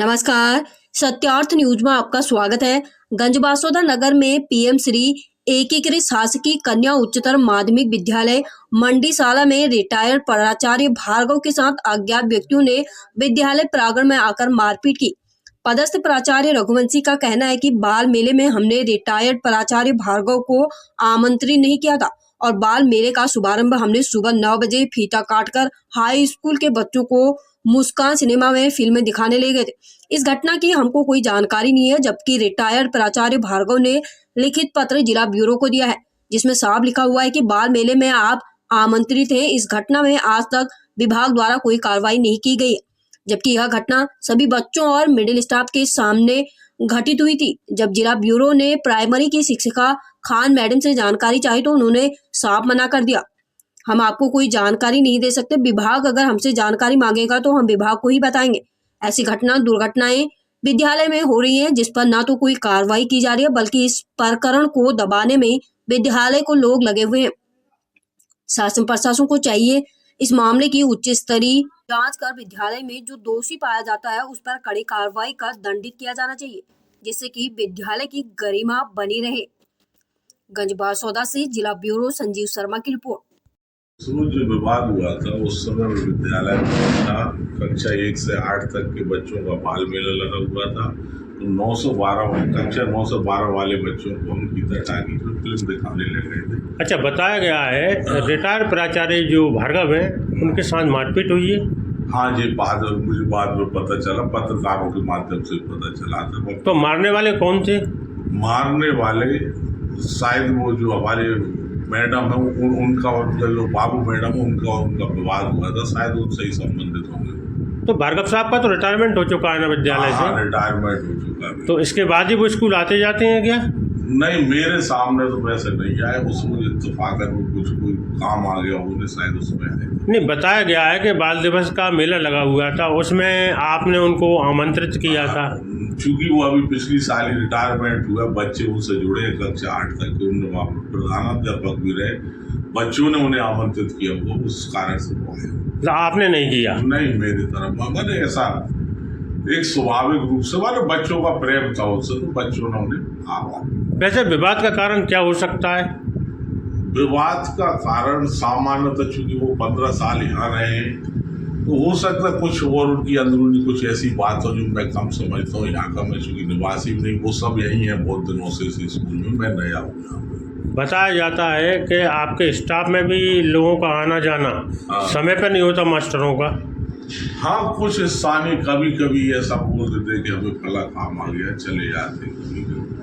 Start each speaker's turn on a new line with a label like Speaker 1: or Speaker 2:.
Speaker 1: नमस्कार, सत्यार्थ न्यूज में आपका स्वागत है। गंजबासौदा नगर में पीएम श्री एकीकृत शासकीय कन्या उच्चतर माध्यमिक विद्यालय मंडीशाला में रिटायर्ड प्राचार्य भार्गव के साथ अज्ञात व्यक्तियों ने विद्यालय प्रांगण में आकर मारपीट की। पदस्थ प्राचार्य रघुवंशी का कहना है कि बाल मेले में हमने रिटायर्ड प्राचार्य भार्गव को आमंत्रित नहीं किया था और बाल मेले का शुभारंभ हमने सुबह 9 बजे फीता काटकर हाई स्कूल के बच्चों को मुस्कान सिनेमा में फिल्में दिखाने ले गए थे। इस घटना की हमको कोई जानकारी नहीं है, जबकि रिटायर्ड प्राचार्य भार्गव ने लिखित पत्र जिला ब्यूरो को दिया है, जिसमें साफ लिखा हुआ है कि बाल मेले में आप आमंत्रित हैं। इस घटना में आज तक विभाग द्वारा कोई कार्रवाई नहीं की गई है, जबकि यह घटना सभी बच्चों और मिडिल स्टाफ के सामने घटित हुई थी। जब जिला ब्यूरो ने प्राइमरी की शिक्षिका खान मैडम से जानकारी चाही तो उन्होंने साफ मना कर दिया, हम आपको कोई जानकारी नहीं दे सकते। विभाग अगर हमसे जानकारी मांगेगा तो हम विभाग को ही बताएंगे। ऐसी दुर्घटनाएं विद्यालय में हो रही हैं, जिस पर ना तो कोई कार्रवाई की जा रही है, बल्कि इस प्रकरण को दबाने में विद्यालय को लोग लगे हुए हैं। शासन प्रशासन को चाहिए इस मामले की उच्च स्तरीय जांच कर विद्यालय में जो दोषी पाया जाता है उस पर कड़ी कार्रवाई कर दंडित किया जाना चाहिए, जिससे कि विद्यालय की गरिमा बनी रहे। गंजबासौदा से जिला ब्यूरो संजीव शर्मा की रिपोर्ट।
Speaker 2: जो विवाद हुआ था उस समय विद्यालय में था, कक्षा 1 से 8 तक के बच्चों का बाल मेला लगा हुआ था। तो 912 कक्षा 912 वाले बच्चों को हम गीता टाकी पर फिल्म दिखाने ले गए थे।
Speaker 3: अच्छा, बताया गया है रिटायर्ड प्राचार्य जो भार्गव है उनके साथ मारपीट हुई है।
Speaker 2: हाँ जी, मुझे बाद में पता चला, पत्रकारों के माध्यम से पता चला था।
Speaker 3: तो मारने वाले कौन थे?
Speaker 2: मारने वाले शायद वो जो हमारे मैडम है उनका और जो बाबू मैडम है उनका विवाद हुआ था, शायद उनसे ही संबंधित होंगे।
Speaker 3: तो भार्गव साहब का तो रिटायरमेंट हो चुका है ना विद्यालय से?
Speaker 2: रिटायरमेंट हो चुका है।
Speaker 3: तो इसके बाद ही वो स्कूल आते जाते हैं क्या?
Speaker 2: नहीं, मेरे सामने तो वैसे नहीं आए, उसमें इत्तेफाकन कुछ कोई काम आ गया उन्हें शायद उसमें आए।
Speaker 3: नहीं, बताया गया है कि बाल दिवस का मेला लगा हुआ था, उसमें आपने उनको आमंत्रित किया था।
Speaker 2: चूंकि वो अभी पिछली साल ही रिटायरमेंट हुआ, बच्चे उनसे जुड़े कक्षा 8 तक के, उनमें प्रधानाध्यापक भी रहे, बच्चों ने उन्हें आमंत्रित किया, वो उस कारण से वो आए।
Speaker 3: तो आपने नहीं किया?
Speaker 2: नहीं, मेरी तरफ मैंने ऐसा एक स्वाभाविक रूप से वाले बच्चों का प्रेम था उससे, तो बच्चों ने उन्हें आवा।
Speaker 3: वैसे विवाद का कारण क्या हो सकता है?
Speaker 2: विवाद का कारण सामान्यतः चूंकि वो 15 साल यहाँ रहे हैं, तो हो सकता है कुछ और उनकी अंदरूनी कुछ ऐसी बात हो जो मैं कम समझता हूँ। यहाँ का मैं चूंकि निवासी नहीं, वो सब यही है बहुत दिनों से इस स्कूल में, मैं नया हूँ यहाँ पे।
Speaker 3: बताया जाता है कि आपके स्टाफ में भी लोगों का आना जाना समय पर नहीं होता, मास्टरों का।
Speaker 2: हाँ, कुछ स्थानीय कभी कभी ऐसा बोल देते कि हमें फला काम आ गया, चले जाते।